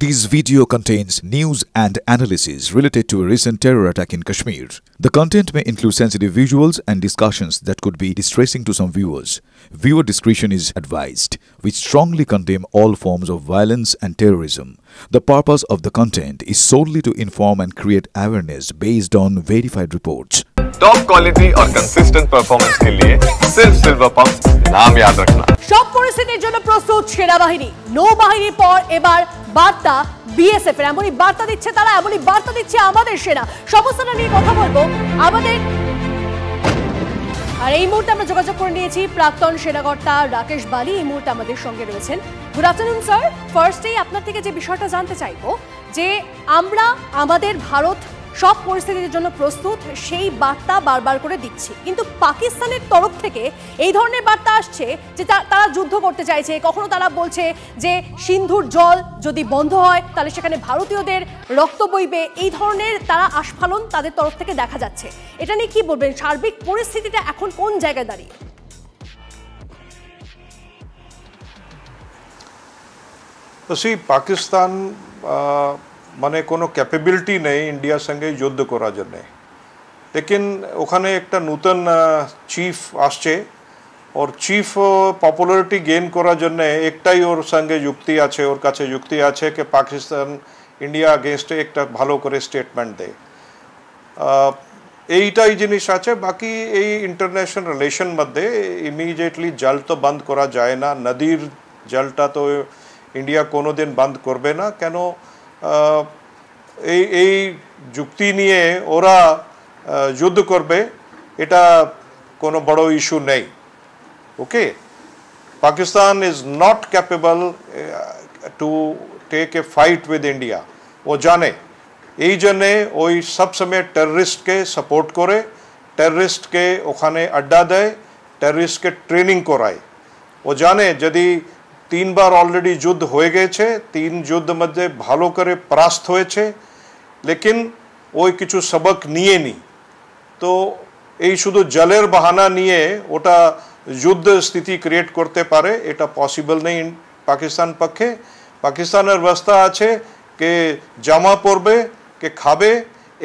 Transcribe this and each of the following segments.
This video contains news and analysis related to a recent terror attack in Kashmir. The content may include sensitive visuals and discussions that could be distressing to some viewers. Viewer discretion is advised. We strongly condemn all forms of violence and terrorism. The purpose of the content is solely to inform and create awareness based on verified reports. Top quality और consistent performance के लिए सिर्फ silver pump नाम याद रखना। সব পরিস্থিতির জন্য প্রস্তুত সেনাবাহিনী। নৌবাহিনীর পর এবার বার্তা বিএসএফ এর, এমনই বার্তা দিচ্ছে তারা, এমনই বার্তা দিচ্ছে আমাদের সেনা। সমস্যাটা নিয়ে কথা বলবো আমাদের, আর এই মুহূর্তে আমরা যোগাযোগ করে নিয়েছি প্রাক্তন সেনাকর্তা রাকেশ বালি এই মুহূর্তে আমাদের সঙ্গে রয়েছেন। Good afternoon sir. ফার্স্টেই আপনার থেকে যে বিষয়টা জানতে চাইবো যে আমরা আমাদের ভারত সব পরিস্থিতির জন্য প্রস্তুত সেই বার্তা বারবার করে দিচ্ছি, কিন্তু পাকিস্তানের তরফ থেকে এই ধরনের বার্তা আসছে যে তারা যুদ্ধ করতে চাইছে। কখনো তারা বলছে যে সিন্ধুর জল যদি বন্ধ হয় তাহলে সেখানে ভারতীয়দের রক্ত বইবে, এই ধরনের তারা আস্ফালন তাদের তরফ থেকে দেখা যাচ্ছে। এটা নিয়ে কি বলবেন? সার্বিক পরিস্থিতিটা এখন কোন জায়গায় দাঁড়িয়ে? পাকিস্তান মানে কোনো ক্যাপাবিলিটি নেই ইন্ডিয়ার সঙ্গে যুদ্ধ করার জন্য, লেকিন ওখানে একটা নতুন চিফ আসছে, ওর চিফ পপুলারিটি গেইন করার জন্য একটাই ওর সঙ্গে যুক্তি আছে, ওর কাছে যুক্তি আছে যে পাকিস্তান ইন্ডিয়া আগেনস্টে একটা ভালো করে স্টেটমেন্ট দেয়। এইটাই জিনিস আছে। বাকি এই ইন্টারন্যাশনাল রিলেশন মধ্যে ইমিডিয়েটলি জল তো বন্ধ করা যায় না, নদীর জলটা তো ইন্ডিয়া কোনো দিন বন্ধ করবে না। কেন এই যুক্তি নিয়ে ওরা যুদ্ধ করবে, এটা কোনো বড় ইস্যু নেই। Okay, Pakistan is not capable to take a fight with India, ও জানে। এই জন্যে ওই সবসময় টেররিস্টকে সাপোর্ট করে, টেররিস্টকে ওখানে আড্ডা দেয়, টেররিস্টকে ট্রেনিং করায়। ও জানে যদি 3 বার অলরেডি যুদ্ধ হয়ে গেছে, 3 যুদ্ধ মধ্যে ভালো করে পরাস্ত হয়েছে, লেকিন ওই কিছু সবক নিয়ে নি। তো এই শুধু জলের বাহানা নিয়ে ওটা যুদ্ধ স্থিতি ক্রিয়েট করতে পারে, এটা পসিবল নেই পাকিস্তান পক্ষে। পাকিস্তানের অবস্থা আছে কে জামা পরবে, কে খাবে,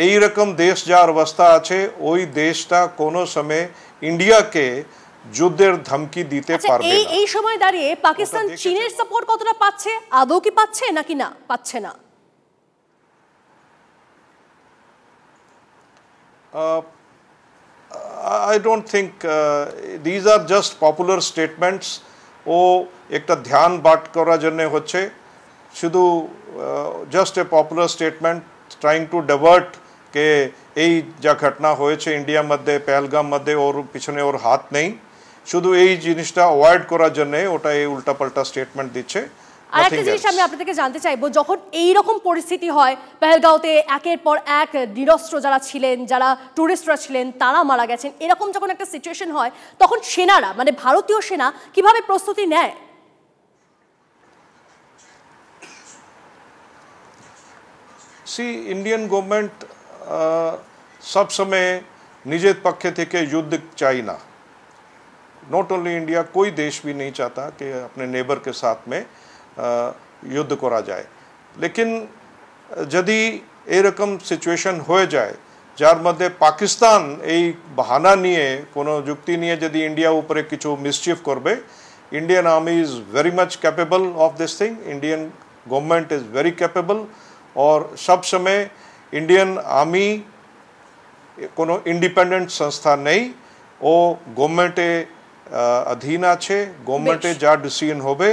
এই রকম দেশ যার অবস্থা আছে, ওই দেশটা কোনো সময় ইন্ডিয়াকে যুদ্ধের ধমকি দিতে পারবে না। এই সময় দাঁড়িয়ে পাকিস্তান চীনের সাপোর্ট কতটা পাচ্ছে? আদৌ কি পাচ্ছে নাকি না পাচ্ছে না? I don't think these are just popular statements. ও একটা ধ্যান বাট করার জন্য হচ্ছে, শুধু just a popular statement trying to divert কে এই যা ঘটনা হয়েছে ইন্ডিয়ার মধ্যে পেহেলগাম মধ্যে ওর পিছনে ওর হাত নেই, শুধু এই জিনিসটা অ্যাভয়েড করার জন্য ওটা এই উল্টাপাল্টা স্টেটমেন্ট দিচ্ছে। আর একটা জিনিস আমি আপনার থেকে জানতে চাইবো, যখন এই রকম পরিস্থিতি হয় পেহেলগাঁওতে একের পর এক নিরস্ত্র যারা ছিলেন, যারা টুরিস্টরা ছিলেন তারা মারা গেছেন, এরকম যখন একটা সিচুয়েশন হয় তখন সেনারা মানে ভারতীয় সেনা কিভাবে প্রস্তুতি নেয়? ইন্ডিয়ান গভর্নমেন্ট সব সময় নিজের পক্ষে থেকে যুদ্ধ চাই না। नॉट ओनली इंडिया, कोई देश भी नहीं चाहता कि अपने नेबर के साथ में युद्ध करा जाए, लेकिन यदि एरकम सिचुएशन हो जाए जार मध्य पाकिस्तान এই বাহানা নিয়ে কোনো যুক্তি নিয়ে যদি ইন্ডিয়া উপরে কিছু মিসচিফ করবে, Indian army is very much capable of this thing, Indian government is very capable. और सब समय इंडियन आर्मी কোনো ইন্ডিপেন্ডেন্ট সংস্থা নেই, ও গভর্নমেন্টে अधीन আছে, গভর্নমেন্টে যা ডিসিশন হবে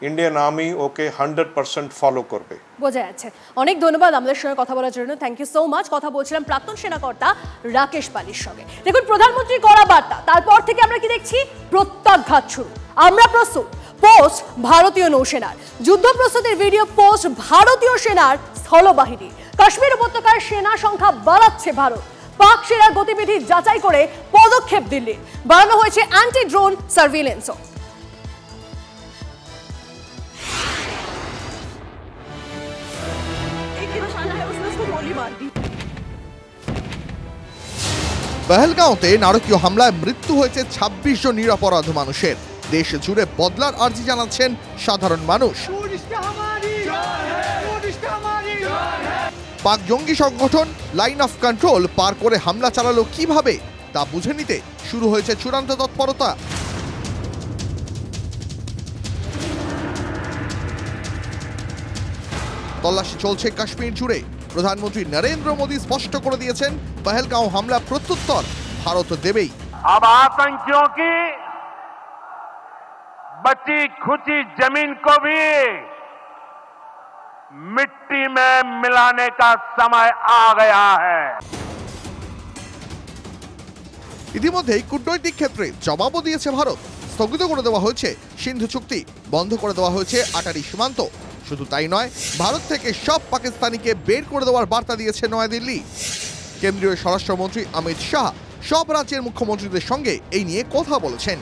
ইন্ডিয়ান আর্মি ওকে 100% ফলো করবে। বোঝা যাচ্ছে। অনেক ধন্যবাদ আমাদের সঙ্গে কথা বলার জন্য, থ্যাংক ইউ সো মাচ। কথা বলছিলাম প্রাক্তন সেনাকর্তা রাকেশ বালির সঙ্গে। দেখুন, প্রধানমন্ত্রী করা বার্তা, তারপর থেকে আমরা কি দেখছি? প্রত্যাঘাত শুরু। আমরা প্রস্তুত, পোস্ট ভারতীয় নৌসেনার। যুদ্ধ প্রস্তুতির ভিডিও পোস্ট ভারতীয় সেনার স্থলবাহিনী। কাশ্মীর উপত্যকার সেনা সংখ্যা বাড়াচ্ছে ভারত। পাক সেনার গতিবিধি যাচাই করে পদক্ষেপ দিল্লির। বাড়ানো হয়েছে অ্যান্টি ড্রোন সার্ভিলেন্সও। পেহেলগাঁওতে নারকীয় হামলায় মৃত্যু হয়েছে 26 জন নিরপরাধ মানুষের। দেশ জুড়ে বদলার আর্জি জানাচ্ছেন সাধারণ মানুষ। পাক জঙ্গি সংগঠন লাইন অফ কন্ট্রোল পার করে হামলা চালালো কিভাবে তা বুঝে নিতে শুরু হয়েছে চূড়ান্ত তৎপরতা। তল্লাশি চলছে কাশ্মীর জুড়ে। প্রধানমন্ত্রী নরেন্দ্র মোদী স্পষ্ট করে দিয়েছেন, পহেলগাঁও হামলা প্রত্যুত্তর ভারত দেবেই। अब आतंकियों की बची खुची जमीन को भी मिट्टी में मिलाने का समय आ गया है। ইতিমধ্যেই কূটনৈতিক ক্ষেত্রে জবাবও দিয়েছে ভারত। স্থগিত করে দেওয়া হয়েছে সিন্ধু চুক্তি, বন্ধ করে দেওয়া হয়েছে আটারি সীমান্ত। শুধু তাই নয়, ভারত থেকে সব পাকিস্তানিকে বের করে দেওয়ার বার্তা দিয়েছে নয়াদিল্লি। কেন্দ্রীয় স্বরাষ্ট্রমন্ত্রী অমিত শাহ সব রাজ্যের মুখ্যমন্ত্রীদের সঙ্গে এই নিয়ে কথা বলেছেন।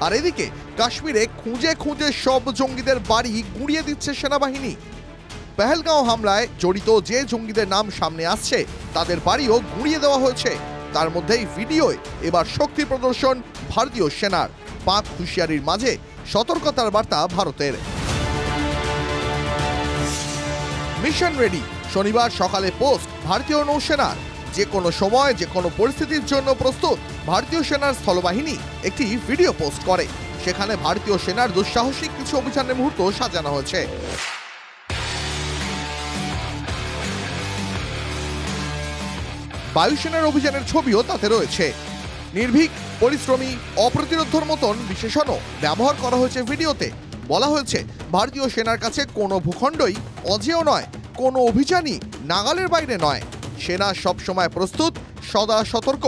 আর এদিকে কাশ্মীরে খুঁজে খুঁজে সব জঙ্গিদের বাড়ি গুঁড়িয়ে দিচ্ছে সেনাবাহিনী। পহেলগাঁও হামলায় জড়িত যে জঙ্গিদের নাম সামনে আসছে তাদের বাড়িও গুঁড়িয়ে দেওয়া হয়েছে। তার মধ্যেই ভিডিওয় এবার শক্তি প্রদর্শন ভারতীয় সেনার। পাক হুঁশিয়ারির মাঝে সতর্কতার বার্তা ভারতের। মিশন রেডি শনিবার সকালে পোস্ট ভারতীয় নৌসেনার। যে কোনো সময় যে কোনো পরিস্থিতির জন্য প্রস্তুত। ভারতীয় সেনার স্থলবাহিনী একটি ভিডিও পোস্ট করে। সেখানে ভারতীয় সেনার দুঃসাহসিক কিছু অভিযানের মুহূর্ত সাজানো হয়েছে। বায়ুসেনার অভিযানের ছবিও তাতে রয়েছে। নির্ভীক, পরিশ্রমী, অপ্রতিরোধ্যর মতন বিশেষণও ব্যবহার করা হয়েছে ভিডিওতে। বলা হয়েছে, ভারতীয় সেনার কাছে কোনো ভূখণ্ডই অজেয় নয়, কোনো অভিযানই নাগালের বাইরে নয়। সেনা সবসময় প্রস্তুত, সদা সতর্ক।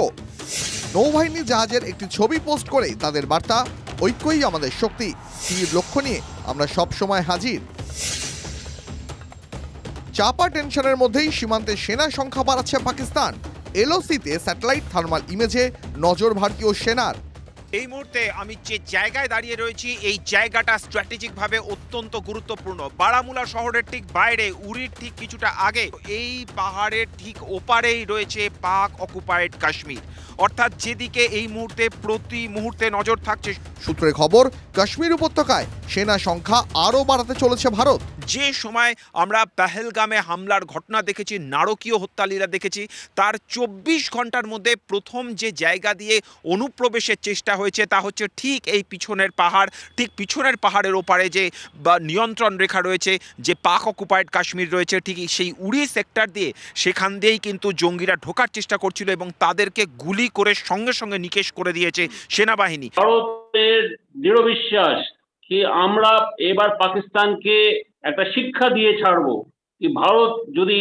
নৌবাহিনী জাহাজের একটি ছবি পোস্ট করে তাদের বার্তা, ঐক্যই আমাদের শক্তি, স্থির লক্ষ্য নিয়ে আমরা সবসময় হাজির। চাপা টেনশনের মধ্যেই সীমান্তে সেনা সংখ্যা বাড়াচ্ছে পাকিস্তান। এলওসিতে স্যাটেলাইট থার্মাল ইমেজে নজর ভারতীয় সেনার। এই মুহূর্তে আমি যে জায়গায় দাঁড়িয়ে রয়েছি, এই জায়গাটা স্ট্র্যাটেজিকভাবে অত্যন্ত গুরুত্বপূর্ণ। বারামুলা শহরের ঠিক বাইরে, উরির ঠিক কিছুটা আগে, এই পাহাড়ের ঠিক ওপারেই রয়েছে পাক অকুপায়েড কাশ্মীর। অর্থাৎ যেদিকে এই মুহূর্তে প্রতি মুহূর্তে নজর থাকছে। সূত্রে খবর, কাশ্মীর উপত্যকায় সেনা সংখ্যা আরও বাড়াতে চলেছে ভারত। যে সময় আমরা পহেলগামে হামলার ঘটনা দেখেছি, নারকীয় হত্যালীলা দেখেছি, তার 24 ঘন্টার মধ্যে প্রথম যে জায়গা দিয়ে অনুপ্রবেশের চেষ্টা হয়েছে তা হচ্ছে ঠিক এই পিছনের পাহাড়। ঠিক পিছনের পাহাড়ের ওপারে যে নিয়ন্ত্রণ রেখা রয়েছে, যে পাক অকুপায়েড কাশ্মীর রয়েছে, ঠিক সেই উড়ি সেক্টর দিয়ে, সেখান দিয়েই কিন্তু জঙ্গিরা ঢোকার চেষ্টা করছিল এবং তাদেরকে গুলি করে সঙ্গে সঙ্গে নিকেশ করে দিয়েছে সেনাবাহিনী। ভারতের দৃঢ় বিশ্বাস কি আমরা এবার পাকিস্তানকে একটা শিক্ষা দিয়ে ছাড়বো। কি ভারত যদি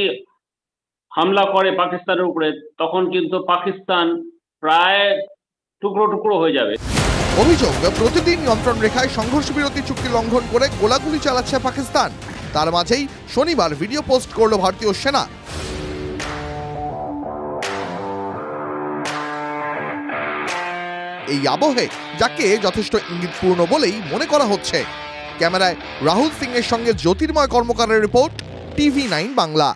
হামলা করে পাকিস্তানের উপরে, তখন কিন্তু পাকিস্তান প্রায় টুকরো টুকরো হয়ে যাবে। অভিযোগ, প্রতিদিন নিয়ন্ত্রণ রেখায় সংঘর্ষ বিরতি চুক্তি লঙ্ঘন করে গোলাগুলি চালাচ্ছে পাকিস্তান। তার মাঝেই শনিবার ভিডিও পোস্ট করল ভারতীয় সেনা। এই আবহে যাকে যথেষ্ট ইঙ্গিতপূর্ণ বলেই মনে করা হচ্ছে। ক্যামেরায় রাহুল সিং এর সঙ্গে জ্যোতির্ময় কর্মকারের রিপোর্ট, TV9 বাংলা।